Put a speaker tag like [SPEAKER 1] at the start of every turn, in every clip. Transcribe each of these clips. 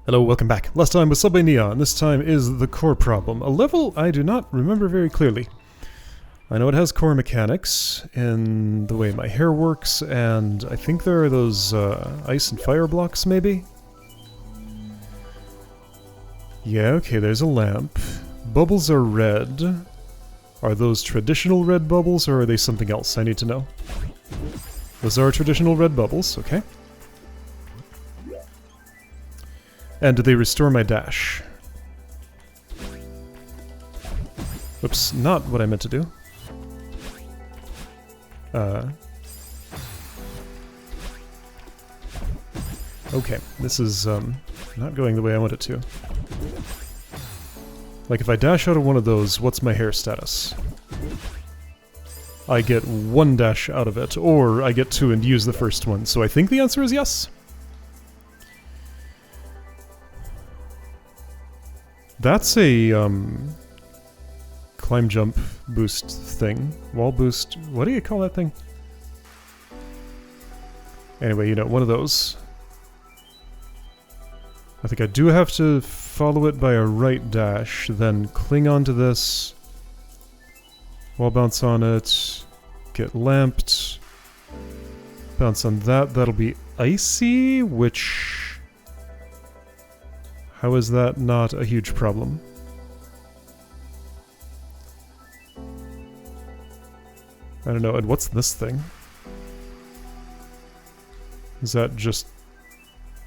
[SPEAKER 1] Hello, welcome back. Last time was Subway Neon. This time is the core problem. A level I do not remember very clearly. I know it has core mechanics in the way my hair works, and I think there are those ice and fire blocks, maybe? Yeah, okay, there's a lamp. Bubbles are red. Are those traditional red bubbles, or are they something else? I need to know. Those are traditional red bubbles, okay. And do they restore my dash? Whoops, not what I meant to do. Okay, this is not going the way I want it to. Like if I dash out of one of those, what's my hair status? I get one dash out of it, or I get two and use the first one, so I think the answer is yes. That's a, climb jump boost thing. Wall boost, what do you call that thing? Anyway, you know, one of those. I think I do have to follow it by a right dash, then cling onto this. Wall bounce on it. Get lamped. Bounce on that, that'll be icy, which... How is that not a huge problem? I don't know, and what's this thing? Is that just...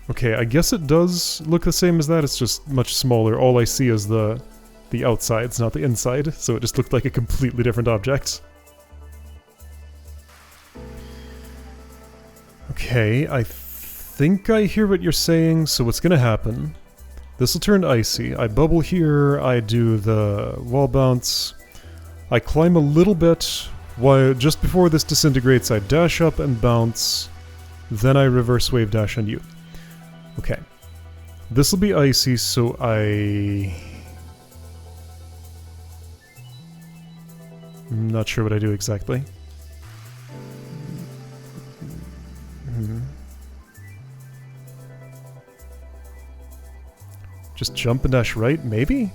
[SPEAKER 1] Okay, I guess it does look the same as that, it's just much smaller. All I see is the outsides, not the inside, so it just looked like a completely different object. Okay, I think I hear what you're saying, so what's gonna happen... This will turn icy. I bubble here, I do the wall bounce. I climb a little bit, while just before this disintegrates I dash up and bounce. Then I reverse wave dash on you. Okay. This will be icy, so I'm not sure what I do exactly. Just jump and dash right, maybe?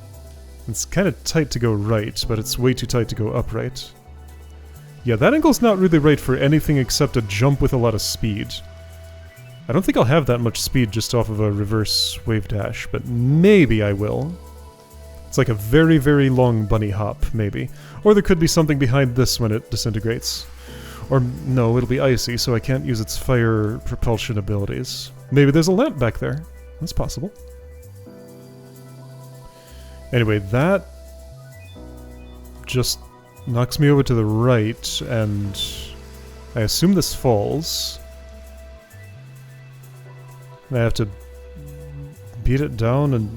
[SPEAKER 1] It's kind of tight to go right, but it's way too tight to go upright. Yeah, that angle's not really right for anything except a jump with a lot of speed. I don't think I'll have that much speed just off of a reverse wave dash, but maybe I will. It's like a very, very long bunny hop, maybe. Or there could be something behind this when it disintegrates. Or no, it'll be icy, so I can't use its fire propulsion abilities. Maybe there's a lamp back there. That's possible. Anyway, that just knocks me over to the right, and I assume this falls. I have to beat it down, and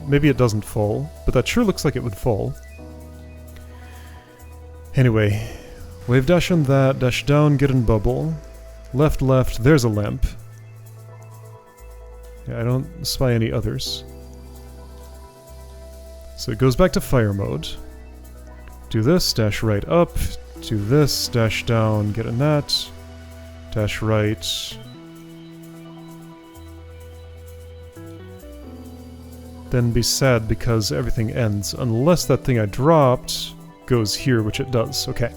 [SPEAKER 1] maybe it doesn't fall, but that sure looks like it would fall. Anyway, wave dash on that, dash down, get in bubble. Left, left, there's a lamp. Yeah, I don't spy any others. So it goes back to fire mode. Do this, dash right up. Do this, dash down, get in that. Dash right. Then be sad because everything ends, unless that thing I dropped goes here, which it does. Okay.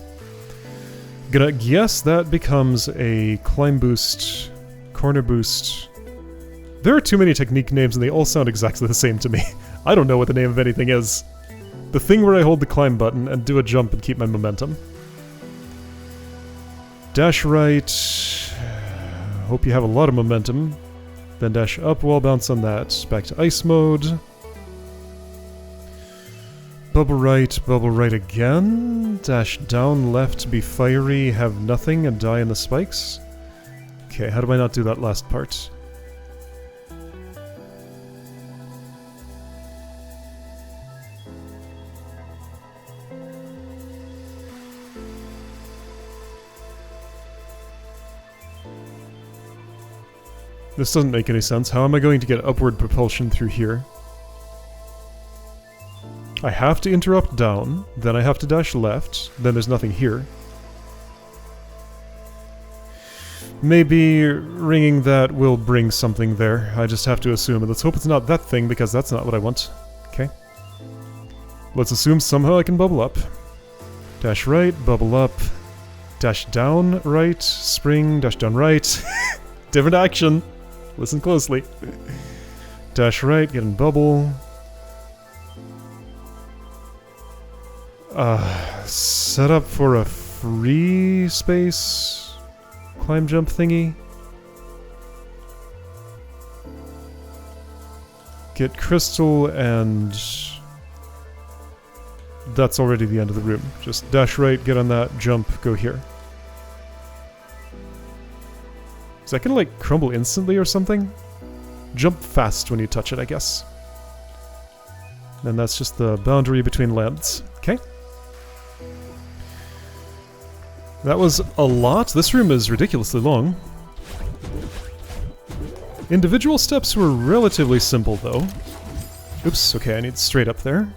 [SPEAKER 1] Gonna guess that becomes a climb boost, corner boost. There are too many technique names and they all sound exactly the same to me. I don't know what the name of anything is. The thing where I hold the climb button and do a jump and keep my momentum. Dash right. Hope you have a lot of momentum. Then dash up, wall bounce on that. Back to ice mode. Bubble right again. Dash down, left, be fiery, have nothing, and die in the spikes. Okay, how do I not do that last part? This doesn't make any sense. How am I going to get upward propulsion through here? I have to interrupt down, then I have to dash left, then there's nothing here. Maybe ringing that will bring something there. I just have to assume. And let's hope it's not that thing, because that's not what I want. Okay. Let's assume somehow I can bubble up. Dash right, bubble up. Dash down right, spring, dash down right. Different action. Listen closely. Dash right, get in bubble. Set up for a free space climb jump thingy. Get crystal, and that's already the end of the room. Just dash right, get on that, jump, go here. Is that gonna like crumble instantly or something? Jump fast when you touch it, I guess. And that's just the boundary between lands. Okay. That was a lot. This room is ridiculously long. Individual steps were relatively simple, though. Oops, okay, I need straight up there.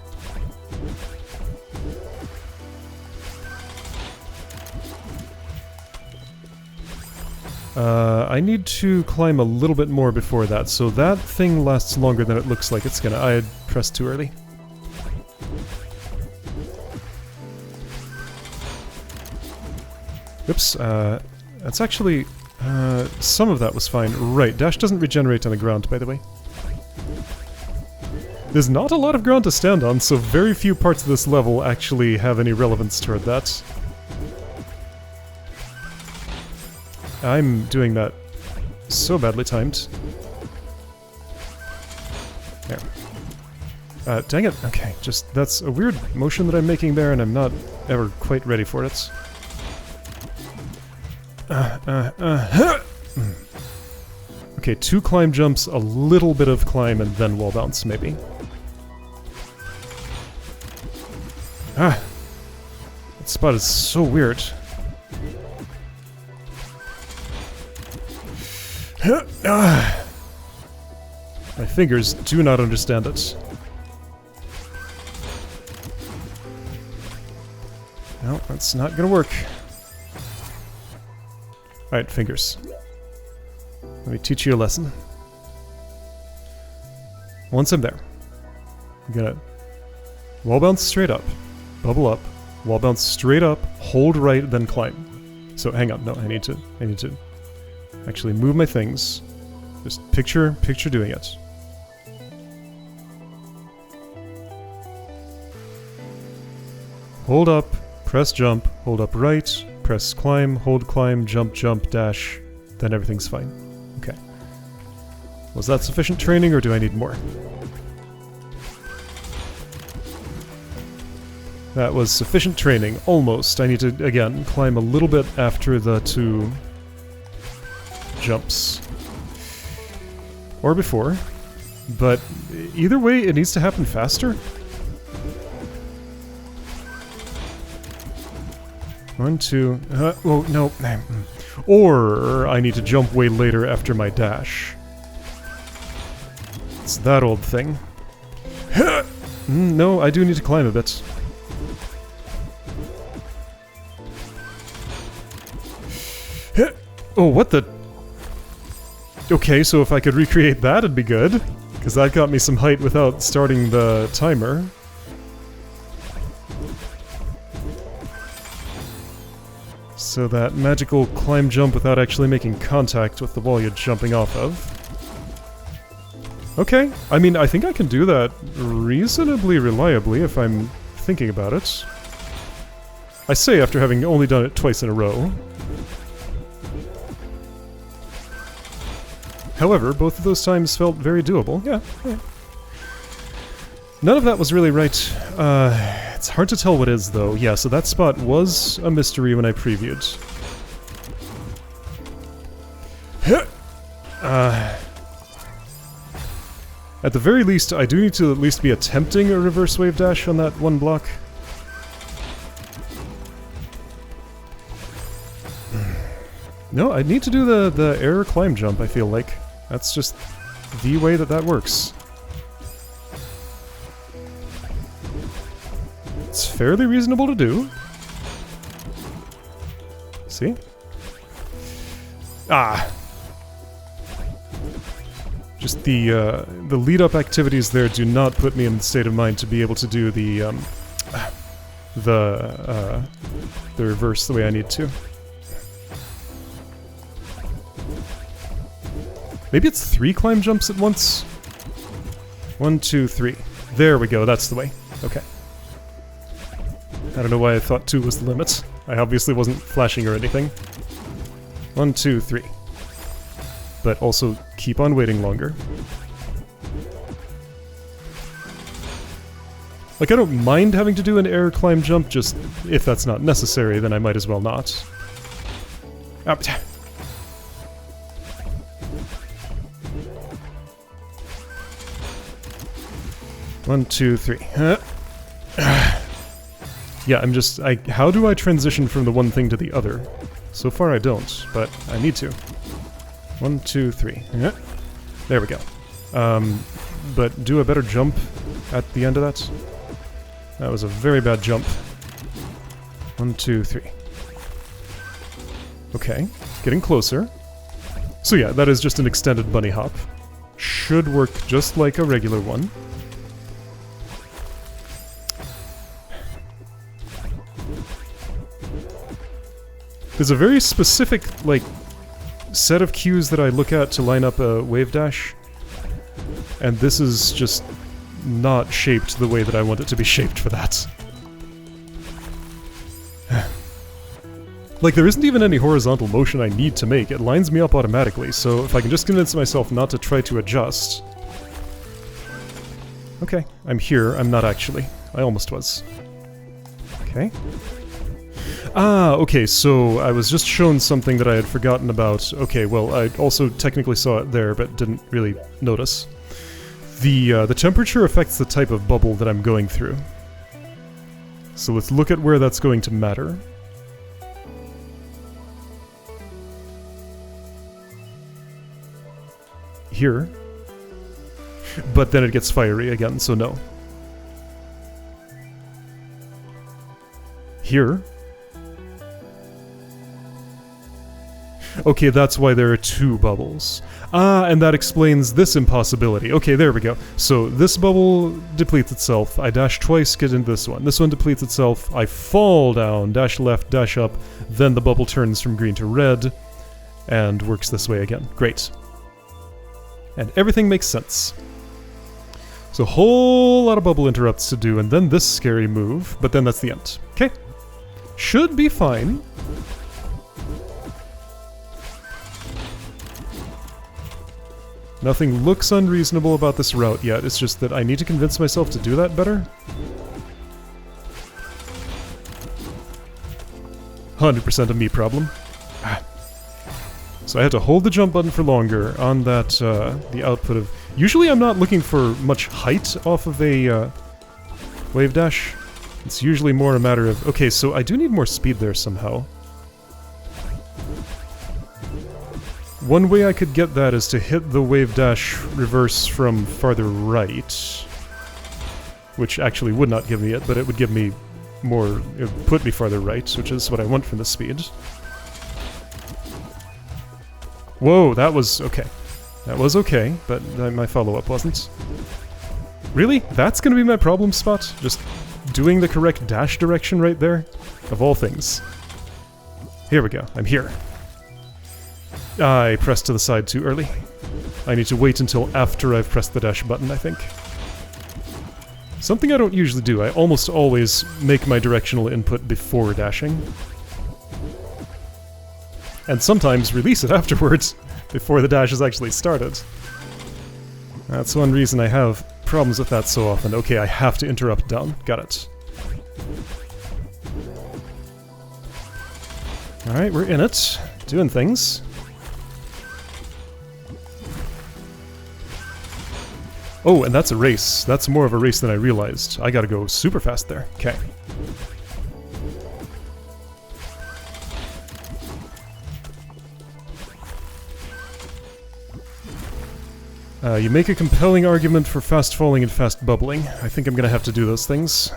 [SPEAKER 1] I need to climb a little bit more before that, so that thing lasts longer than it looks like it's gonna. I had pressed too early. Oops, that's actually... some of that was fine. Right, dash doesn't regenerate on the ground, by the way. There's not a lot of ground to stand on, so very few parts of this level actually have any relevance toward that. I'm doing that so badly timed. There. Dang it. Okay, just... that's a weird motion that I'm making there, and I'm not ever quite ready for it. Okay, 2 climb jumps, a little bit of climb, and then wall bounce, maybe. That spot is so weird. My fingers do not understand it. No, that's not gonna work. Alright, fingers. Let me teach you a lesson. Once I'm there, I'm gonna wall bounce straight up, bubble up, wall bounce straight up, hold right, then climb. So hang on, no, I need to actually move my things. Just picture doing it. Hold up, press jump, hold up right, press climb, hold climb, jump, jump, dash, then everything's fine. Okay. Was that sufficient training, or do I need more? That was sufficient training, almost. I need to, again, climb a little bit after the 2 jumps. Or before. But either way, it needs to happen faster. 1, 2... oh, no. Or I need to jump way later after my dash. It's that old thing. No, I do need to climb a bit. Oh, what the... Okay, so if I could recreate that, it'd be good. Because that got me some height without starting the timer. So that magical climb jump without actually making contact with the wall you're jumping off of. Okay, I mean, I think I can do that reasonably reliably if I'm thinking about it. I say after having only done it twice in a row. However, both of those times felt very doable. Yeah. None of that was really right. It's hard to tell what is, though. Yeah, so that spot was a mystery when I previewed. At the very least, I do need to at least be attempting a reverse wave dash on that one block. No, I need to do the air climb jump, I feel like. That's just the way that works. It's fairly reasonable to do. See? Ah! Just the lead-up activities there do not put me in the state of mind to be able to do the reverse the way I need to. Maybe it's 3 climb jumps at once? 1, 2, 3. There we go, that's the way. Okay. I don't know why I thought 2 was the limit. I obviously wasn't flashing or anything. 1, 2, 3. But also keep on waiting longer. Like, I don't mind having to do an air climb jump, just if that's not necessary, then I might as well not. Ah, 1, 2, 3. Yeah, I'm just... how do I transition from the one thing to the other? So far I don't, but I need to. 1, 2, 3. There we go. But do a better jump at the end of that. That was a very bad jump. 1, 2, 3. Okay, getting closer. So yeah, that is just an extended bunny hop. Should work just like a regular one. There's a very specific, like, set of cues that I look at to line up a wave dash, and this is just not shaped the way that I want it to be shaped for that. Like, there isn't even any horizontal motion I need to make, it lines me up automatically, so if I can just convince myself not to try to adjust... Okay, I'm here, I'm not actually. I almost was. Okay. Ah, okay, so I was just shown something that I had forgotten about. Okay, well, I also technically saw it there, but didn't really notice. The temperature affects the type of bubble that I'm going through. So let's look at where that's going to matter. Here. But then it gets fiery again, so no. Here. Okay, that's why there are 2 bubbles. Ah, and that explains this impossibility. Okay, there we go. So this bubble depletes itself. I dash twice, get into this one. This one depletes itself. I fall down, dash left, dash up. Then the bubble turns from green to red and works this way again. Great. And everything makes sense. So a whole lot of bubble interrupts to do, and then this scary move, but then that's the end. Okay. Should be fine. Nothing looks unreasonable about this route yet, it's just that I need to convince myself to do that better. 100% a me problem. So I had to hold the jump button for longer on that, the output of... Usually I'm not looking for much height off of a wave dash. It's usually more a matter of... Okay, so I do need more speed there somehow. One way I could get that is to hit the wave dash reverse from farther right. Which actually would not give me it, but it would give me more... It would put me farther right, which is what I want from the speed. Whoa, that was okay. That was okay, but my follow-up wasn't. Really? That's gonna be my problem spot? Just doing the correct dash direction right there? Of all things. Here we go, I'm here. I pressed to the side too early. I need to wait until after I've pressed the dash button, I think. Something I don't usually do, I almost always make my directional input before dashing. And sometimes release it afterwards, before the dash has actually started. That's one reason I have problems with that so often. Okay, I have to interrupt down. Got it. Alright, we're in it. Doing things. Oh, and that's a race. That's more of a race than I realized. I gotta go super fast there. Okay. You make a compelling argument for fast falling and fast bubbling. I think I'm gonna have to do those things.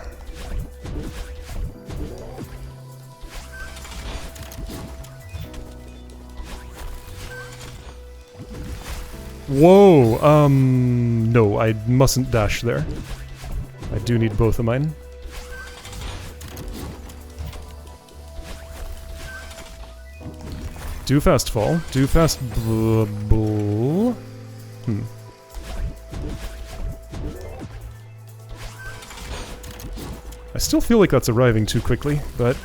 [SPEAKER 1] Whoa, no, I mustn't dash there. I do need both of mine. Do fast fall. Do fast bubble. I still feel like that's arriving too quickly, but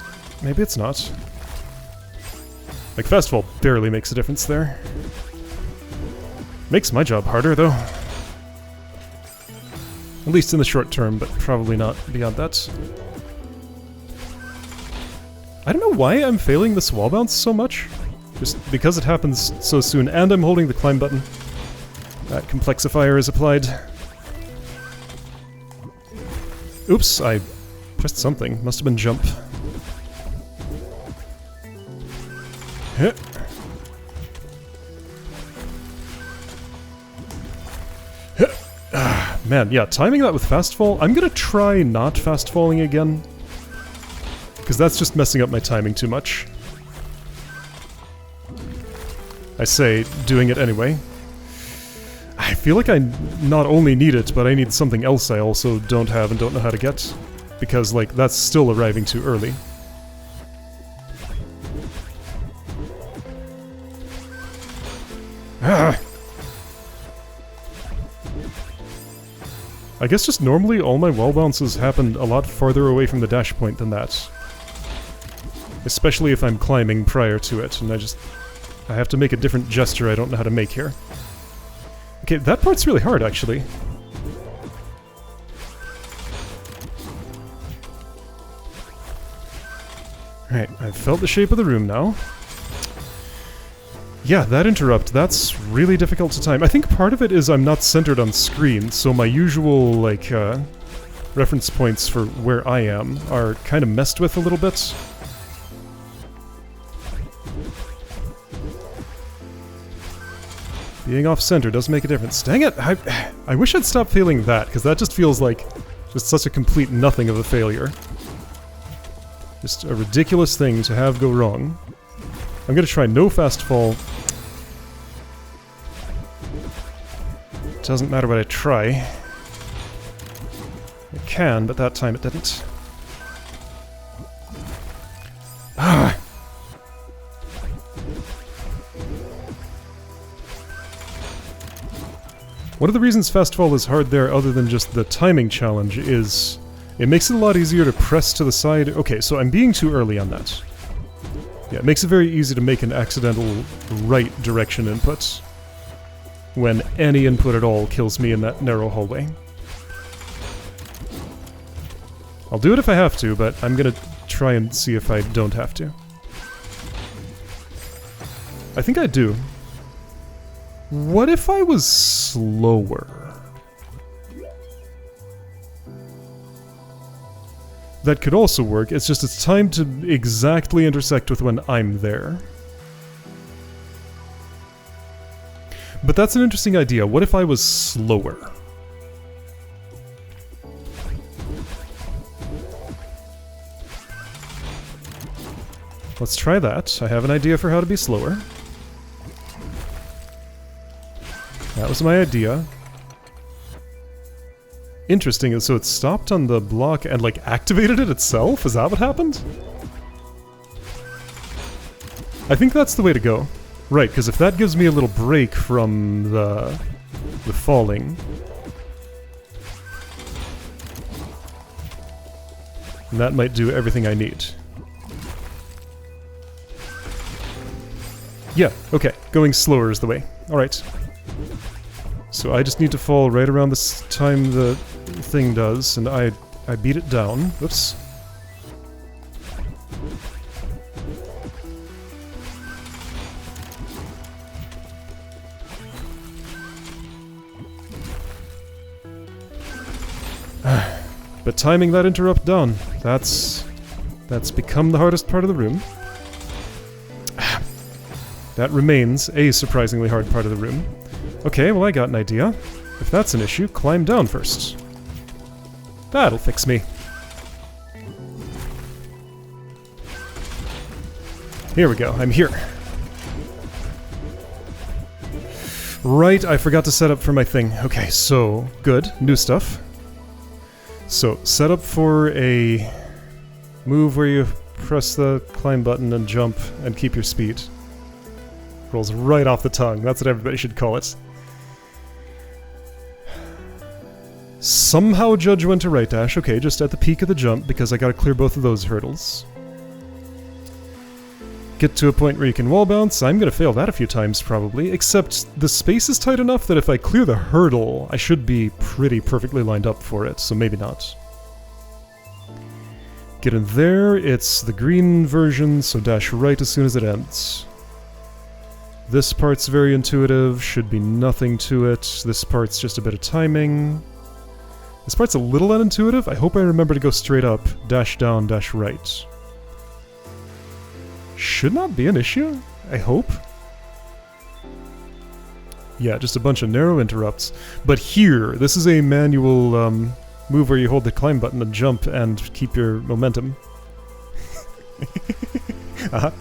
[SPEAKER 1] maybe it's not. Like, fast fall barely makes a difference there. Makes my job harder, though. At least in the short term, but probably not beyond that. I don't know why I'm failing this wall bounce so much. Just because it happens so soon, and I'm holding the climb button. That complexifier is applied. Oops, I pressed something. Must have been jump. Heh. Man, yeah, timing that with fast fall, I'm gonna try not fast falling again. Because that's just messing up my timing too much. I say, doing it anyway. I feel like I not only need it, but I need something else I also don't have and don't know how to get. Because, like, that's still arriving too early. Ah! I guess just normally all my wall bounces happen a lot farther away from the dash point than that. Especially if I'm climbing prior to it, and I have to make a different gesture I don't know how to make here. Okay, that part's really hard, actually. Alright, I've felt the shape of the room now. Yeah, that interrupt, that's really difficult to time. I think part of it is I'm not centered on screen, so my usual, like, reference points for where I am are kind of messed with a little bit. Being off-center does make a difference. Dang it! I wish I'd stop feeling that, because that just feels like just such a complete nothing of a failure. Just a ridiculous thing to have go wrong. I'm gonna try no fast fall. Doesn't matter what I try. It can, but that time it didn't. Ah! One of the reasons fast fall is hard there, other than just the timing challenge, is it makes it a lot easier to press to the side. Okay, so I'm being too early on that. Yeah, it makes it very easy to make an accidental right direction input when any input at all kills me in that narrow hallway. I'll do it if I have to, but I'm gonna try and see if I don't have to. I think I do. What if I was slower? That could also work, it's just it's timed to exactly intersect with when I'm there. But that's an interesting idea. What if I was slower? Let's try that. I have an idea for how to be slower. That was my idea. Interesting, so it stopped on the block and, like, activated it itself? Is that what happened? I think that's the way to go. Right, because if that gives me a little break from the falling... that might do everything I need. Yeah, okay, going slower is the way. Alright. So I just need to fall right around this time the thing does, and I beat it down. Whoops. But timing that interrupt down, that's become the hardest part of the room. That remains a surprisingly hard part of the room. Okay, well I got an idea. If that's an issue, climb down first. That'll fix me. Here we go, I'm here. Right, I forgot to set up for my thing. Okay, so, good. New stuff. So, set up for a move where you press the climb button and jump and keep your speed. Rolls right off the tongue. That's what everybody should call it. Somehow judge when to right dash. Okay, just at the peak of the jump, because I gotta clear both of those hurdles. Get to a point where you can wall bounce. I'm gonna fail that a few times, probably. Except the space is tight enough that if I clear the hurdle, I should be pretty perfectly lined up for it, so maybe not. Get in there. It's the green version, so dash right as soon as it ends. This part's very intuitive. Should be nothing to it. This part's just a bit of timing. This part's a little unintuitive. I hope I remember to go straight up, dash down, dash right. Should not be an issue, I hope. Yeah, just a bunch of narrow interrupts. But here, this is a manual move where you hold the climb button and jump and keep your momentum. Uh-huh.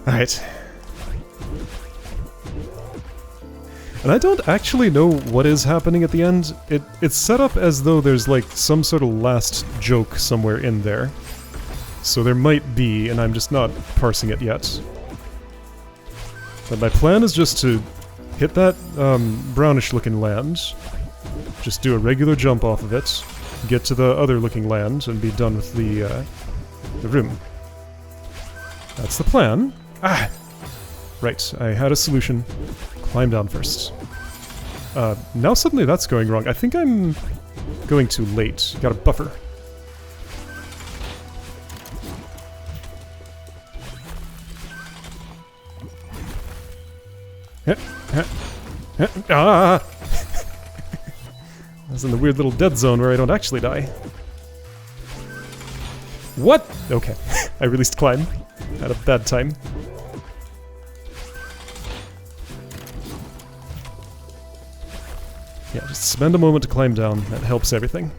[SPEAKER 1] Alright. And I don't actually know what is happening at the end. It's set up as though there's like some sort of last joke somewhere in there. So there might be, and I'm just not parsing it yet. But my plan is just to hit that brownish-looking land, just do a regular jump off of it, get to the other-looking land, and be done with the room. That's the plan. Ah! Right, I had a solution. Climb down first. Now suddenly that's going wrong. I think I'm going too late. Got a buffer. Ah! I was in the weird little dead zone where I don't actually die. What? Okay. I released climb. Had a bad time. Yeah, just spend a moment to climb down. That helps everything.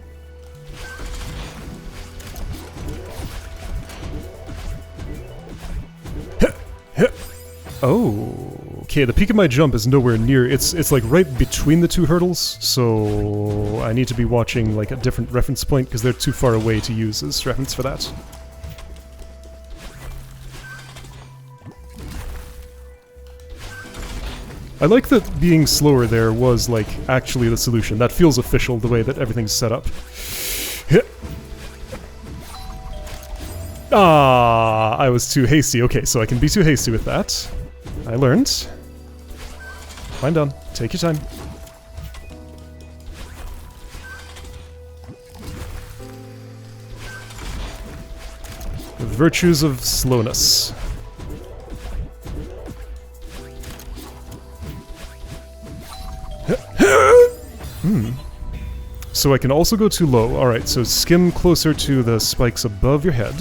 [SPEAKER 1] Oh, okay, the peak of my jump is nowhere near. It's like right between the two hurdles, so I need to be watching like a different reference point because they're too far away to use as reference for that. I like that being slower there was like actually the solution. That feels official the way that everything's set up. Ah, I was too hasty. Okay, so I can be too hasty with that. I learned. Climb down. Take your time. The virtues of slowness. So I can also go too low. Alright, so skim closer to the spikes above your head.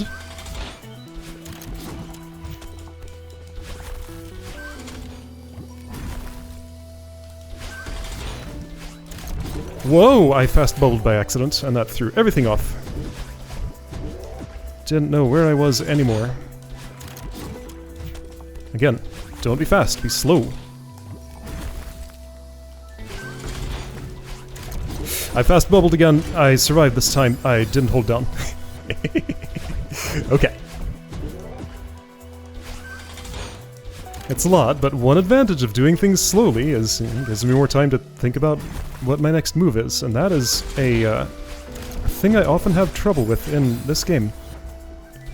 [SPEAKER 1] Whoa! I fast bubbled by accident, and that threw everything off. Didn't know where I was anymore. Again, don't be fast, be slow. I fast bubbled again. I survived this time. I didn't hold down. Okay. It's a lot, but one advantage of doing things slowly is it gives me more time to think about what my next move is, and that is a thing I often have trouble with in this game.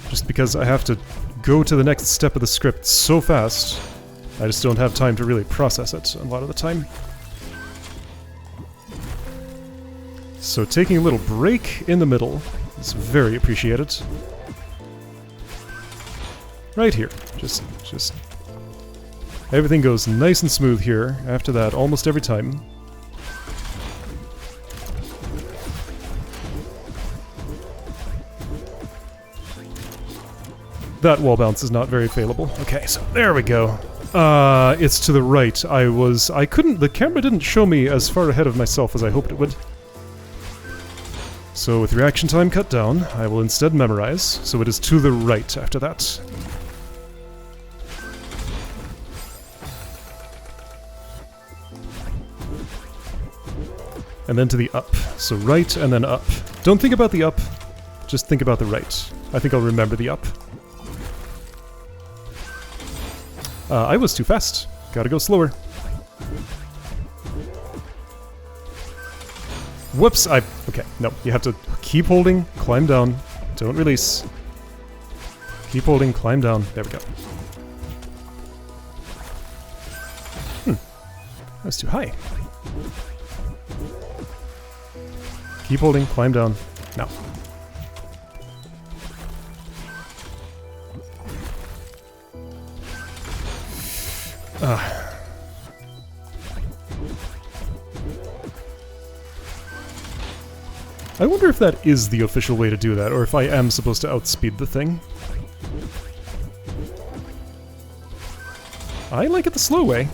[SPEAKER 1] Just because I have to go to the next step of the script so fast, I just don't have time to really process it a lot of the time. So taking a little break in the middle is very appreciated. Right here. Just everything goes nice and smooth here after that almost every time. That wall bounce is not very failable. Okay, so there we go. It's to the right. The camera didn't show me as far ahead of myself as I hoped it would. So with reaction time cut down, I will instead memorize, so it is to the right after that. And then to the up. So right and then up. Don't think about the up, just think about the right. I think I'll remember the up. I was too fast. Gotta go slower. Whoops, okay, no, you have to keep holding, climb down, don't release. Keep holding, climb down, there we go. That's too high. Keep holding, climb down, now. I wonder if that is the official way to do that, or if I am supposed to outspeed the thing. I like it the slow way.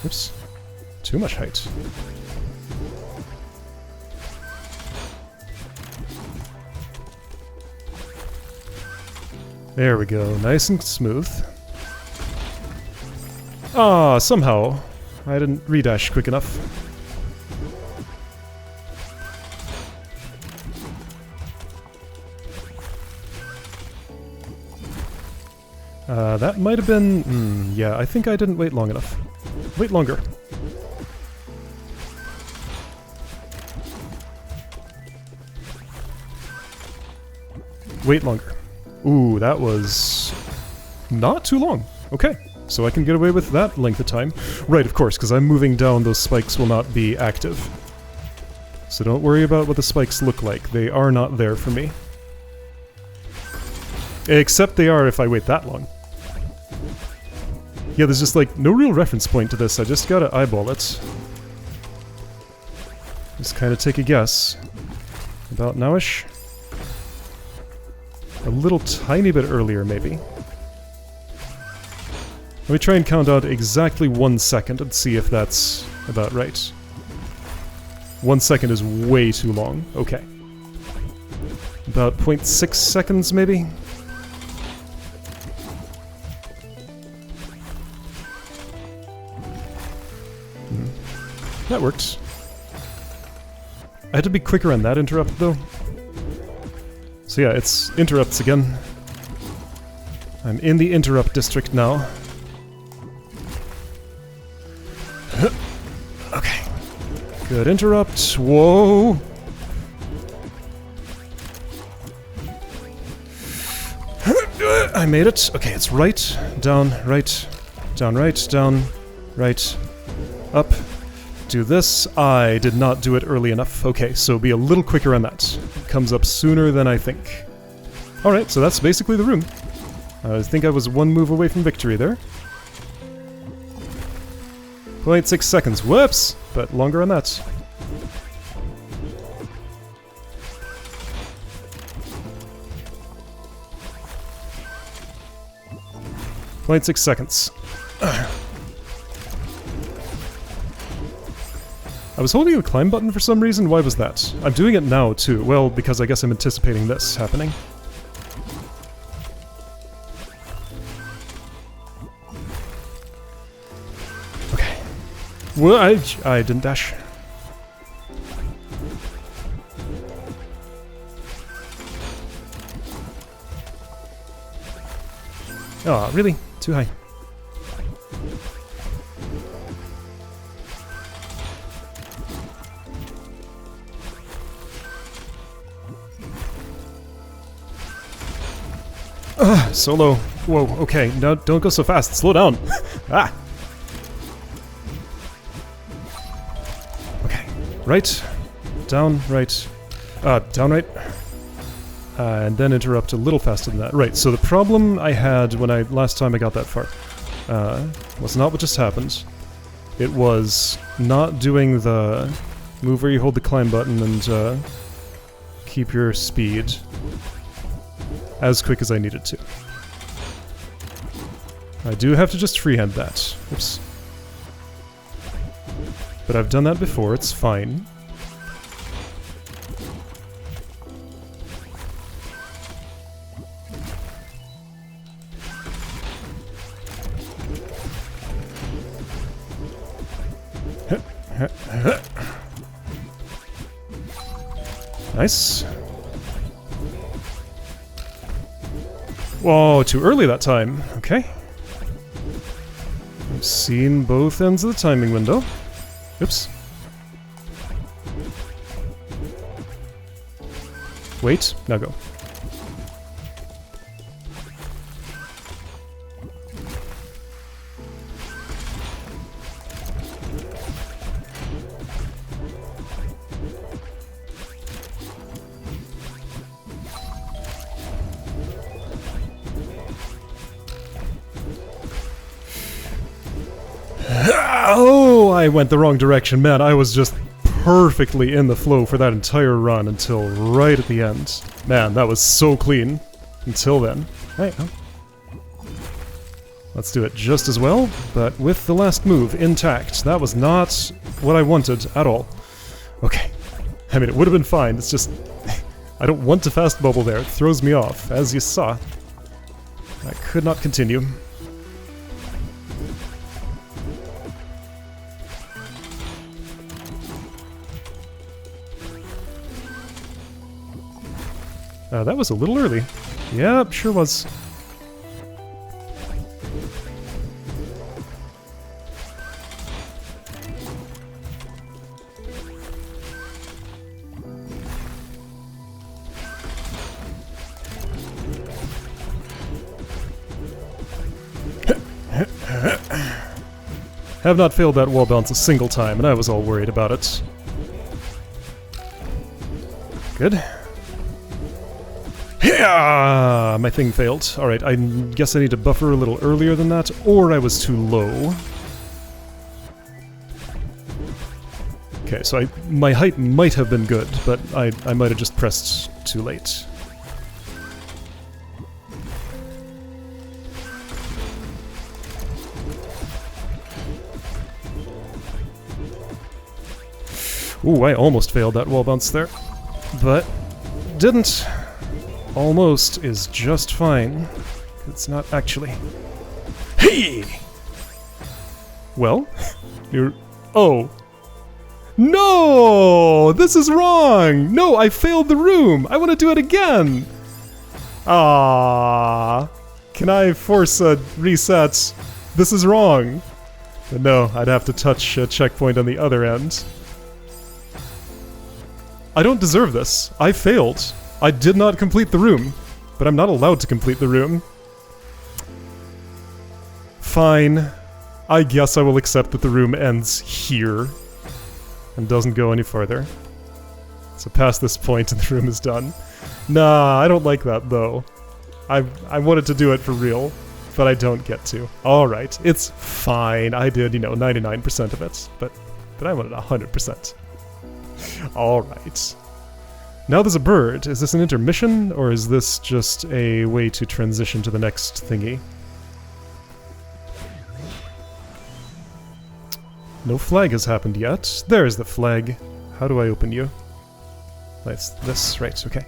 [SPEAKER 1] Oops. Too much height. There we go, nice and smooth. Ah, somehow I didn't redash quick enough. That might have been... yeah, I think I didn't wait long enough. Wait longer. Wait longer. Ooh, that was... not too long. Okay, so I can get away with that length of time. Right, of course, because I'm moving down, those spikes will not be active. So don't worry about what the spikes look like. They are not there for me. Except they are if I wait that long. Yeah, there's just like no real reference point to this, I just gotta eyeball it. Just kind of take a guess. About nowish? A little tiny bit earlier, maybe. Let me try and count out exactly 1 second and see if that's about right. 1 second is way too long. Okay. About 0.6 seconds, maybe? That worked. I had to be quicker on that interrupt, though. So yeah, it's interrupts again. I'm in the interrupt district now. Okay. Good interrupt. Whoa! I made it. Okay, it's right, down, right, down, right, up. Do this. I did not do it early enough. Okay, so be a little quicker on that. Comes up sooner than I think. Alright, so that's basically the room. I think I was 1 move away from victory there. 0.6 seconds. Whoops! But longer on that. .6 seconds. I was holding the climb button for some reason, why was that? I'm doing it now too, well, because I guess I'm anticipating this happening. Okay. Well, I didn't dash. Oh, really? Too high. Solo. Whoa, okay, no, don't go so fast. Slow down. Ah! Okay. Right. Down, right. Down, right. And then interrupt a little faster than that. Right, so the problem I had when last time I got that far was not what just happened. It was not doing the move where you hold the climb button and keep your speed as quick as I needed to. I do have to just freehand that. Oops. But I've done that before, it's fine. Nice. Whoa, too early that time. Okay. I've seen both ends of the timing window. Oops. Wait, now go. Oh, I went the wrong direction. Man, I was just perfectly in the flow for that entire run until right at the end. Man, that was so clean. Until then. Right, well. Let's do it just as well, but with the last move intact. That was not what I wanted at all. Okay. I mean, it would have been fine. It's just... I don't want to fast bubble there. It throws me off, as you saw. I could not continue. That was a little early. Yep, sure was. Have not failed that wall bounce a single time, and I was all worried about it. Good. Yeah, my thing failed. Alright, I guess I need to buffer a little earlier than that, or I was too low. Okay, so my height might have been good, but I might have just pressed too late. Ooh, I almost failed that wall bounce there, but didn't. Almost is just fine. It's not actually. Hey! Well, you're... Oh. No! This is wrong! No, I failed the room! I want to do it again! Ah, can I force a reset? This is wrong. But no, I'd have to touch a checkpoint on the other end. I don't deserve this. I failed. I did not complete the room, but I'm not allowed to complete the room. Fine. I guess I will accept that the room ends here and doesn't go any further. So past this point and the room is done. Nah, I don't like that though. I wanted to do it for real, but I don't get to. Alright, it's fine. I did, 99% of it, but I wanted 100%. Alright. Now there's a bird. Is this an intermission, or is this just a way to transition to the next thingy? No flag has happened yet. There's the flag. How do I open you? That's this, right, okay.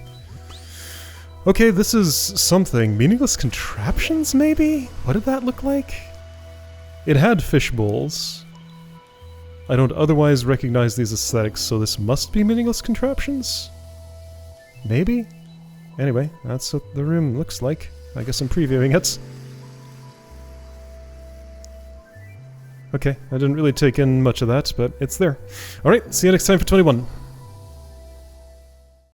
[SPEAKER 1] Okay, this is something. Meaningless contraptions, maybe? What did that look like? It had fish bowls. I don't otherwise recognize these aesthetics, so this must be meaningless contraptions? Maybe? Anyway, that's what the room looks like. I guess I'm previewing it. Okay, I didn't really take in much of that, but it's there. Alright, see you next time for 21.